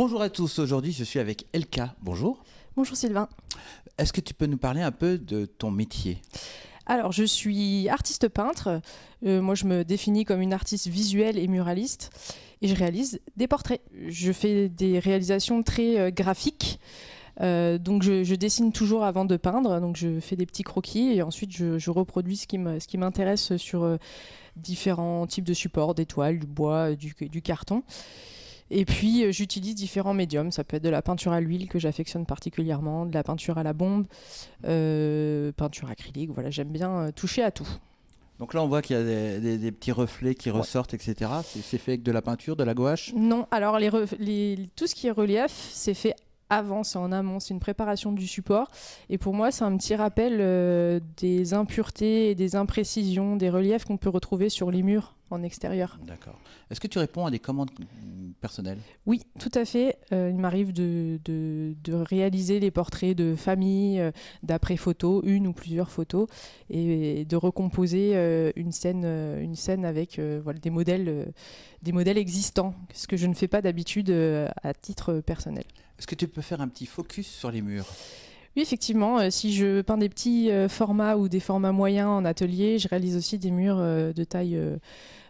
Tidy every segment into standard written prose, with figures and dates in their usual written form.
Bonjour à tous, aujourd'hui je suis avec Elka. Bonjour. Bonjour Sylvain. Est-ce que tu peux nous parler un peu de ton métier ? Alors je suis artiste peintre, moi je me définis comme une artiste visuelle et muraliste et je réalise des portraits. Je fais des réalisations très graphiques, donc je dessine toujours avant de peindre, donc je fais des petits croquis et ensuite je reproduis ce qui m'intéresse sur différents types de supports, des toiles, du bois, du carton. Et puis j'utilise différents médiums, ça peut être de la peinture à l'huile que j'affectionne particulièrement, de la peinture à la bombe, peinture acrylique, voilà, j'aime bien toucher à tout. Donc là on voit qu'il y a des petits reflets qui ressortent, etc. C'est fait avec de la peinture, de la gouache ? Non, alors tout ce qui est relief, c'est fait avant, c'est en amont, c'est une préparation du support. Et pour moi, c'est un petit rappel des impuretés et des imprécisions, des reliefs qu'on peut retrouver sur les murs en extérieur. D'accord. Est-ce que tu réponds à des commandes personnelles ? Oui, tout à fait. Il m'arrive de réaliser les portraits de famille d'après photos, une ou plusieurs photos, et de recomposer une scène avec voilà, des modèles existants, ce que je ne fais pas d'habitude à titre personnel. Est-ce que tu peux faire un petit focus sur les murs ? Oui, effectivement, si je peins des petits formats ou des formats moyens en atelier, je réalise aussi des murs de taille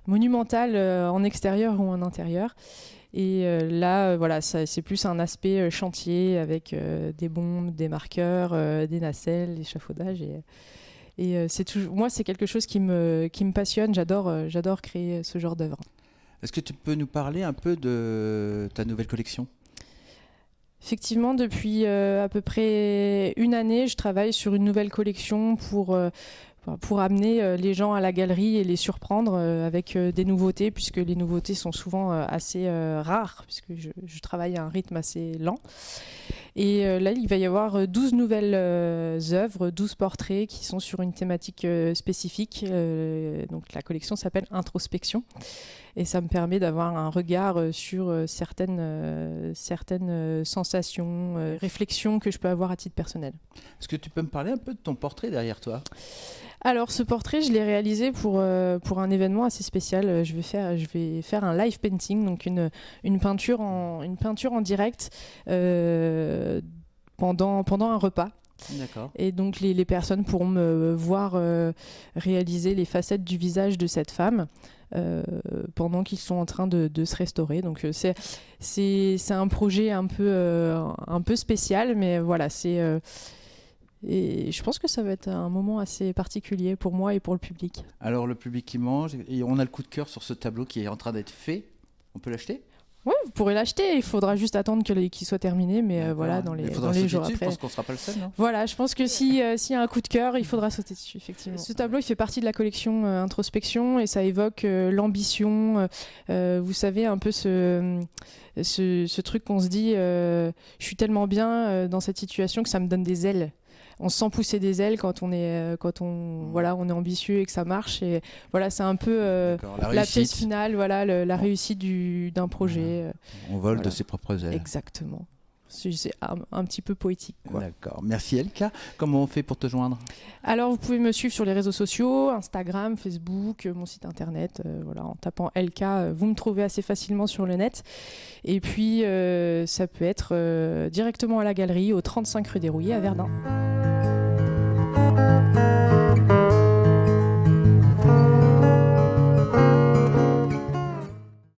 monumentale en extérieur ou en intérieur. Et là, voilà, c'est plus un aspect chantier avec des bombes, des marqueurs, des nacelles, l'échafaudage. Et moi, c'est quelque chose qui me passionne. J'adore créer ce genre d'œuvre. Est-ce que tu peux nous parler un peu de ta nouvelle collection ? Effectivement, depuis à peu près une année, je travaille sur une nouvelle collection pour amener les gens à la galerie et les surprendre avec des nouveautés, puisque les nouveautés sont souvent assez rares, puisque je travaille à un rythme assez lent. Et là, il va y avoir 12 nouvelles œuvres, 12 portraits qui sont sur une thématique spécifique. Donc la collection s'appelle Introspection. Et ça me permet d'avoir un regard sur certaines sensations, réflexions que je peux avoir à titre personnel. Est-ce que tu peux me parler un peu de ton portrait derrière toi ? Alors ce portrait, je l'ai réalisé pour un événement assez spécial. Je vais faire un live painting, donc une peinture en direct pendant un repas. D'accord. Et donc les personnes pourront me voir réaliser les facettes du visage de cette femme pendant qu'ils sont en train de se restaurer. Donc c'est un projet un peu spécial, mais voilà, et je pense que ça va être un moment assez particulier pour moi et pour le public. Alors le public qui mange, et on a le coup de cœur sur ce tableau qui est en train d'être fait. On peut l'acheter ? Oui, vous pourrez l'acheter. Il faudra juste attendre qu'il soit terminé, mais voilà, dans les jours après. Je pense qu'on ne sera pas le seul, non ? Voilà, je pense que s'il y a un coup de cœur, il faudra sauter dessus, effectivement. Ce tableau, il fait partie de la collection Introspection et ça évoque l'ambition. Vous savez, un peu ce truc qu'on se dit, je suis tellement bien dans cette situation que ça me donne des ailes. On se sent pousser des ailes quand on est ambitieux et que ça marche. Et voilà, c'est un peu la pièce finale, voilà, la réussite d'un projet. On vole de ses propres ailes. Exactement. C'est un petit peu poétique, quoi. D'accord. Merci Elka. Comment on fait pour te joindre ? Alors, vous pouvez me suivre sur les réseaux sociaux, Instagram, Facebook, mon site internet. Voilà, en tapant Elka, vous me trouvez assez facilement sur le net. Et puis, ça peut être directement à la galerie, au 35 rue des Rouillés à Verdun.